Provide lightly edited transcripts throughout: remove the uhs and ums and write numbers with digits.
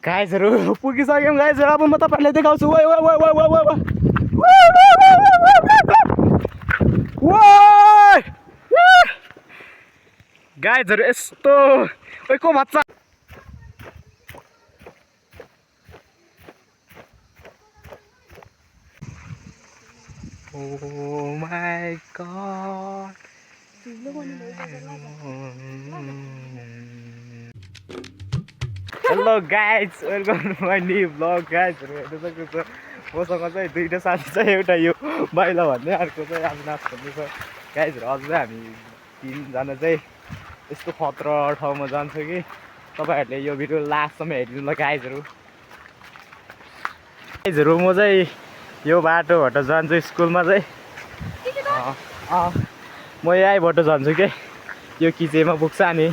गाइजहरु पुगिसक्यौं गाइजहरु अब म तपाईहरुलाई देखाउँछु ओइ ओइ ओइ ओइ ओइ ओइ गाइजहरु यस्तो ओइ को बच्चा Oh my god. Hello guys, welcome to my new vlog guys. मसँग चाहिँ दुईटा साथी छ एउटा यो बाइला भन्ने अर्को चाहिँ अविनाश भन्ने छ गाइजहरु अझै हामी तीनजना चाहिँ यस्तो खतरा ठाउँमा जान्छौँ कि तपाईहरुले यो भिडियो लास्टसम्म हेरिदिनु ल गाइजहरु म चाहिँ यो बाटोबाट जान्छु स्कुलमा चाहिँ म यहीँबाट जान्छु के यो किचेमा पुग्छ अनि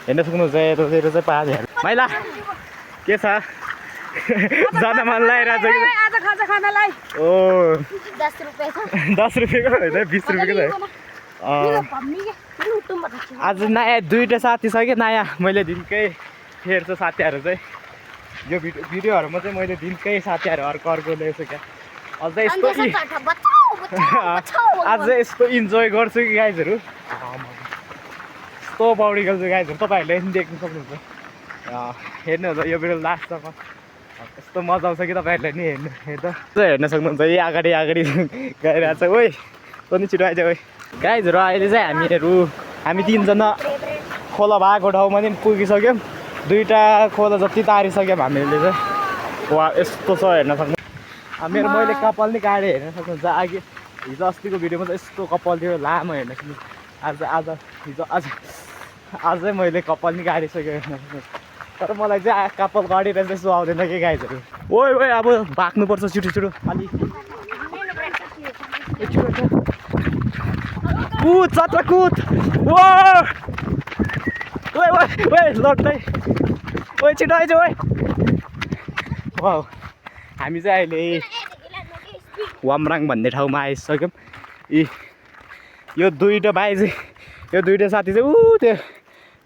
हेर्न सक्नुहुन्छ यतातिर चाहिँ पानीहरू माइला के छ जान मन लागिरहेछ कि आज खाजा खानालाई ओ 10 रुपैयाँ छ 10 रुपैयाँको होइन 20 रुपैयाँको आज नयाँ दुईटा साथी छ कि नयाँ मैले दिनकै फेर्छु साथीहरू चाहिँ यो भिडियोहरूमा चाहिँ मैले दिनकै साथीहरू अर्को अर्को ल्याउँछु क्या अझै यस्तो आज यस्तो इन्जोय गर्छु कि गाइजहरु यस्तो पौडी खेल्छु गाइजहरु तपाईहरुले पनि देख्न सक्नुहुन्छ हेर्नुहुन्छ यो भिडियो लास्टसम्म यस्तो मजा आउँछ कि तपाईहरुले नि हेर्न सक्नुहुन्छ यही अगाडि अगाडि गइरहेछ ओइ तँ नि छिटो आइज ओइ गाइजहरु अहिले चाहिँ हामी तीनजना खोला भएको ठाउँमा नि पुगिसक्यौँ दुईटा खोला जति तारिसक्यौँ हामीले चाहिँ वा यस्तो छ हेर्न सक्नु मेरो मैले कपाल नि काटेँ हेर्न सक्नुहुन्छ अघि हिजो अस्तिको भिडियोमा चाहिँ यस्तो कपाल थियो लामो हेर्न सक्नु अझै मैले कपाल नि काटिसकेँ हेर्न सक्नुहुन्छ तर मलाई चाहिँ कपाल काटेर त्यस्तो आउँदैन कि गाइजहरु ओइ ओइ अब भाग्नुपर्छ छिटो छिटो अलि कुद चट्टा कुद ओ ओइ ओइ ओइ लड्दै ओइ छिटो आइज ओइ वाउ हामी चाहिँ अहिले वामराङ भन्ने ठाउँमा आइसक्यौँ यो दुईटा भाइ चाहिँ यो दुईटा साथी चाहिँ त्यो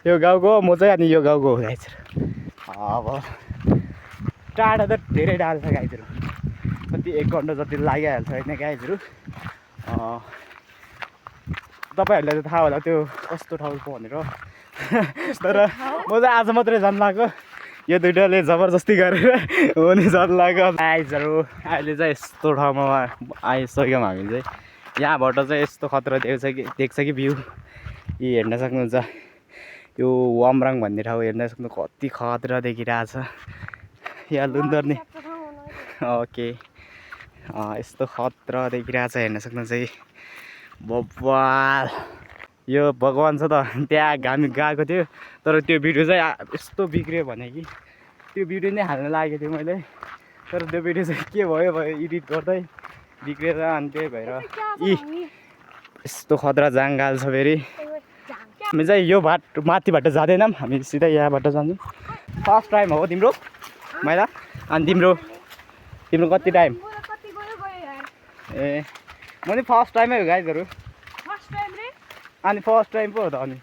यो गाउँको म चाहिँ अनि यो गाउँको हो गाइजहरु अब टाढा त धेरै डाल छ गाइजहरु कति 1 घन्टा जति लागिहाल्छ होइन गाइजहरु तपाईहरुलाई त थाहा होला त्यो कस्तो ठाउँको भनेर तर म चाहिँ आज मात्रै जान लाग्यो यो दुइटाले जबरजस्ती गरेर हुने जान लाग्यो गाइजहरु अहिले चाहिँ यस्तो ठाउँमा आइसक्यौँ हामी चाहिँ यहाँबाट चाहिँ यस्तो खतरा देख्छ कि भ्यू यी हेर्न सक्नुहुन्छ यो वामराङ भन्ने ठाउँ हेर्न सक्नु कति खतरा देखिरहेछ यहाँ लुन्दर्ने ओके यस्तो खतरा देखिरहेछ हेर्न सक्नुहुन्छ कि बब्बाल यो भगवान छ त त्यहाँ हामी गएको थियो तर त्यो भिडियो चाहिँ यस्तो बिग्रियो भने कि त्यो भिडियो नै हाल्न लागेको थियो मैले तर त्यो भिडियो चाहिँ के भयो एडिट गर्दै बिग्रेर अनि त्यही भएर यस्तो खतरा जङ्गल छ फेरि हामी चाहिँ यो माथिबाट जाँदैनौँ हामी सिधै यहाँबाट जान्छौँ फर्स्ट टाइम हो तिम्रो मैला अनि तिम्रो कति टाइम ए म नि फर्स्ट टाइमै हो गाइजहरु अनि फर्स्ट टाइम पो हो त अनि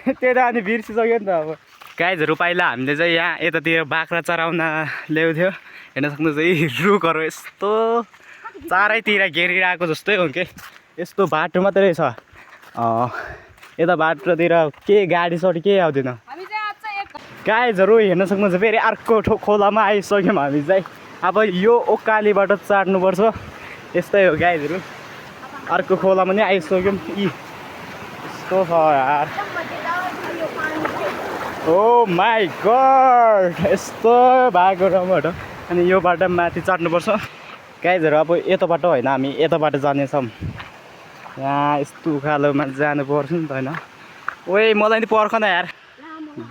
त्यही त अनि बिर्सिसक्यो नि त अब गाइजहरु पहिला हामीले चाहिँ यहाँ यतातिर बाख्रा चराउन ल्याउँथ्यो हेर्न सक्नुहुन्छ यी रुखहरू यस्तो चारैतिर घेरिरहेको जस्तै हो के यस्तो बाटो मात्रै छ यता बाटोतिर के गाडी सडी केही आउँदैन गाइजहरु हेर्न सक्नुहुन्छ फेरि अर्को खोलामा आइसक्यौँ हामी चाहिँ अब यो ओकालीबाट चाट्नुपर्छ यस्तै हो गाइजहरु अर्को खोलामा नि आइसक्यौँ यस्तो छ यार ओ माई गॉड यस्तो भएको ठाउँबाट अनि यो बाटो माथि चढ्नुपर्छ गाइजहरु अब यता बाटो होइन हामी यता बाटो जानेछौँ यहाँ यस्तो उकालोमा जानुपर्छ नि त होइन ओइ मलाई नि पर्ख न यार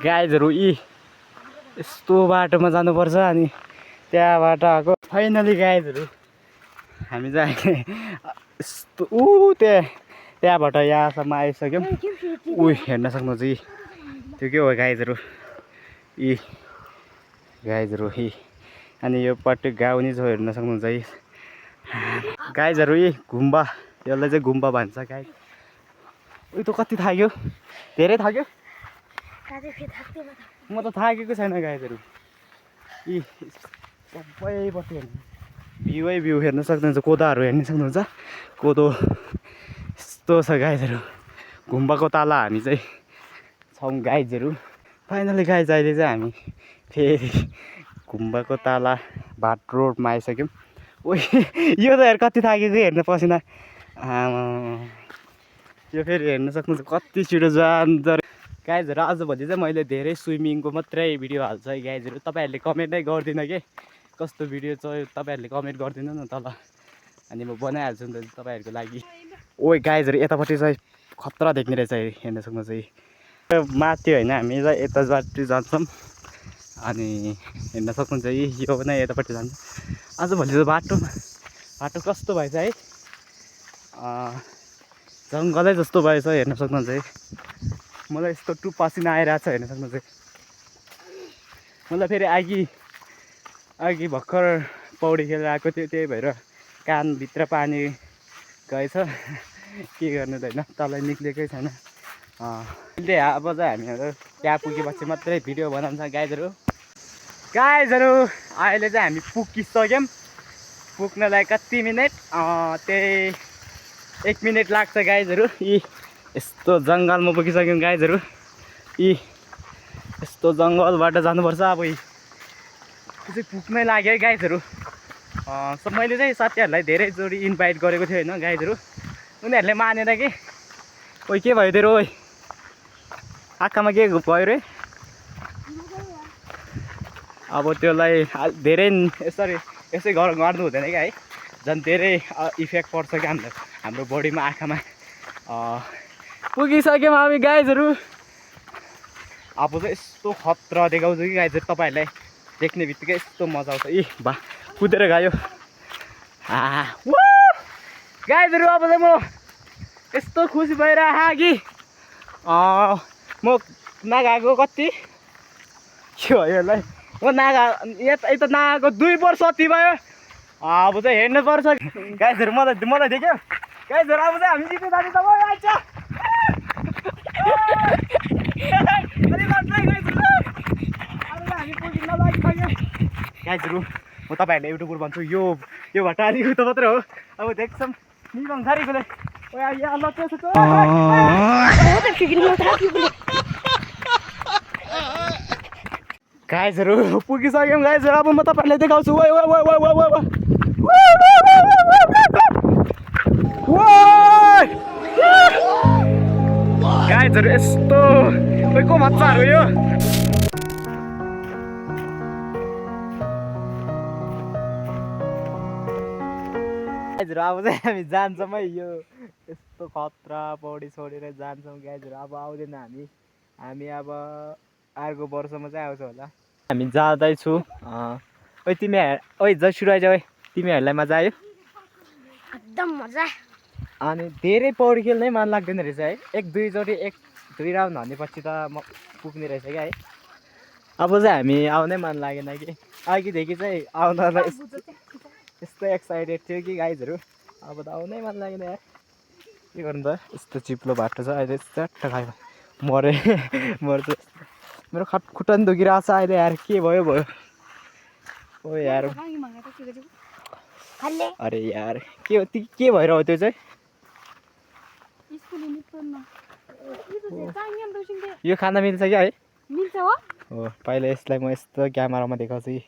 गाइजहरु यस्तो बाटोमा जानुपर्छ अनि त्यहाँबाट आएको फाइनली गाइजहरु हामी चाहिँ यस्तो त्यहाँबाट यहाँसम्म आइसक्यौँ हेर्न सक्नुहुन्छ त्यो के हो गाइजहरु गाइजहरु अनि यो पट्टि गाउँ नि छ हेर्न सक्नुहुन्छ गाइजहरु गुम्बा यसलाई चाहिँ गुम्बा भन्छ गाइज उयो त कति थाक्यो धेरै थाक्यो म त थाकेको छैन गाइजहरू यी सबैपट्टि हेर्नु भ्यू हेर्न सक्नुहुन्छ कोदाहरू हेर्न सक्नुहुन्छ कोदो यस्तो छ गाइजहरू गुम्बाको ताला हामी चाहिँ छौँ गाइजहरू फाइनली गाइज अहिले चाहिँ हामी फेरि गुम्बाको ताला भाट रोडमा आइसक्यौँ ओ यो त हेर कति थाकेको हेर्न पसिना यो फेरि हेर्न सक्नुहुन्छ कति छिटो जान्छ गाइजहरू आजभोलि चाहिँ मैले धेरै स्विमिङको मात्रै भिडियो हाल्छु है गाइजहरू तपाईँहरूले कमेन्ट नै गर्दिनँ कि कस्तो भिडियो छ तपाईँहरूले कमेन्ट गरिदिनु न तल अनि म बनाइहाल्छु नि त तपाईँहरूको लागि ओ गाइजहरू यतापट्टि चाहिँ खतरा देख्ने रहेछ हेर्न सक्नुहुन्छ माथि होइन हामी चाहिँ यतापट्टि जान्छौँ अनि हेर्न सक्नुहुन्छ यो नै यतापट्टि जान्छ आजभोलि त बाटो कस्तो भएछ है जङ्गलै जस्तो भएछ हेर्न सक्नुहुन्छ है मलाई यस्तो टु पसिना आइरहेको छ हेर्न सक्नुहुन्छ मलाई फेरि अघि भर्खर पौडी खेलेर आएको थियो त्यही भएर कानभित्र पानी गएछ के गर्नु त होइन तल निक्लेकै छैन अहिले अब चाहिँ हामीहरू त्यहाँ पुगेपछि मात्रै भिडियो बनाउँछ गाइजहरू अहिले चाहिँ हामी पुगिसक्यौँ पुग्नलाई कति मिनट त्यही 1 मिनट लाग्छ गाइजहरू यी यस्तो जङ्गलमा पुगिसक्यौँ गाइजहरू यी यस्तो जङ्गलबाट जानुपर्छ अब चाहिँ पुग्नै लाग्यो है गाइजहरू मैले चाहिँ साथीहरूलाई धेरैचोटि इन्भाइट गरेको थिएँ होइन गाइजहरू उनीहरूले मानेन कि ओइ के भयो तेरो ओइ आँखामा के भयो रे अब त्यसलाई धेरै यसै गर्नु हुँदैन क्या है झन् धेरै इफेक्ट पर्छ क्या हाम्रो बडीमा आँखामा पुगिसक्यौँ हामी गाइजहरू अब चाहिँ यस्तो खतरा देखाउँछु कि गाइजहरू तपाईँहरूलाई देख्ने बित्तिकै यस्तो मजा आउँछ बा कुदेर गयो गाइजहरू अब चाहिँ म यस्तो खुसी भइरहेको कि म नगएको कति के भयो यसलाई म यता नगएको 2 वर्ष जति भयो अब चाहिँ हेर्नुपर्छ गाइजहरू मलाई देख्यो गाइजहरू अब चाहिँ हामी जित्नु जाने गाइजहरू म तपाईँहरूलाई एउटा कुरो भन्छु यो भट्टालीको त मात्रै हो अब देख्छौँ निसंसारीकोले गाइजहरू पुगिसक्यौँ गाइजहरू अब म तपाईँहरूलाई देखाउँछु गाइजहरू यस्तो को मजाहरू यो गाइजहरू अब चाहिँ हामी जान्छौँ है यो यस्तो खतरा पौडी छोडेर जान्छौँ गाइजहरू अब आउँदैन हामी अब अर्को वर्षमा चाहिँ आउँछ होला हामी जाँदैछु ओइ जसुर आइज ओइ तिमीहरूलाई मजा आयो एकदम मजा अनि धेरै पौडी खेल्नै मन लाग्दैन रहेछ है 1-2 राउन्ड हानेपछि त म पुग्ने रहेछ क्या है अब चाहिँ हामी आउनै मन लागेन कि अघिदेखि चाहिँ आउनलाई यस्तो एक्साइटेड थियो कि गाइजहरू अब त आउनै मन लागेन यार के गर्नु त यस्तो चिप्लो बाटो छ अहिले चट्ट खायो मर्छ मेरो खुट्टा पनि दुखिरहेको छ अहिले यार के भयो ओ यार अरे यार के भइरहेको त्यो चाहिँ यो खाना मिल्छ क्या है मिल्छ हो पहिला यसलाई म यस्तो क्यामेरामा देखाउँछु कि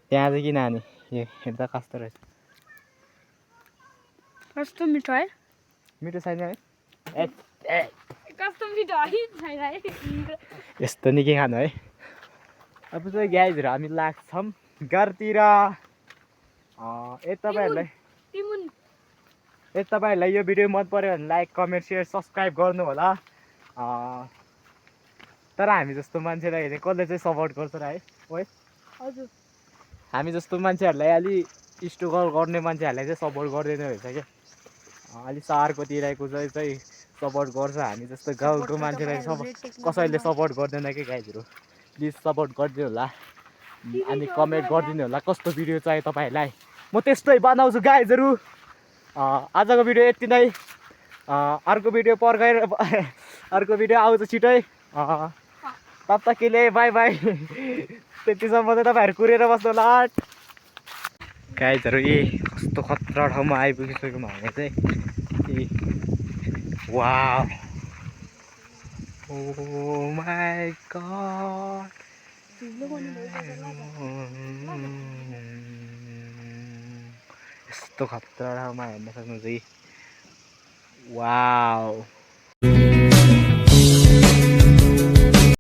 त्यहाँ चाहिँ किन हाने यो हेर्दा कस्तो रहेछ कस्तो मिठो है मिठो छैन है कस्तो मिठो है यस्तो निकै खानु है अब चाहिँ गाइजहरू हामी लाग्छौँ घरतिर तपाईँहरूलाई यो भिडियो मन पऱ्यो भने लाइक कमेन्ट सेयर सब्सक्राइब गर्नु होला तर हामी जस्तो मान्छेलाई हेर्ने कसले चाहिँ सपोर्ट गर्छ र है ओइ हजुर हामी जस्तो मान्छेहरूलाई अलि स्ट्रगल गर्ने मान्छेहरूलाई चाहिँ सपोर्ट गर्दैन रहेछ क्या अलि सहरकोतिरको चाहिँ सपोर्ट गर्छ हामी जस्तो गाउँको मान्छेलाई कसैले सपोर्ट गर्दैन कि गाइजहरू प्लिज सपोर्ट गरिदिनु होला अनि कमेन्ट गरिदिनु होला कस्तो भिडियो चाहियो तपाईँहरूलाई म त्यस्तै बनाउँछु गाइजहरू आजको भिडियो यति नै अर्को भिडियो आउँछ छिटै तत्तकीले बाई बाई त्यतिसम्म चाहिँ तपाईँहरू कुरेर बस्नु होला गाइजहरू कस्तो खतरा ठाउँमा आइपुगिसक्यौँ भने चाहिँ वाउ ओ माई गॉड यस्तो खतरा ठाउँमा हेर्न सक्नुहुन्छ कि वाउ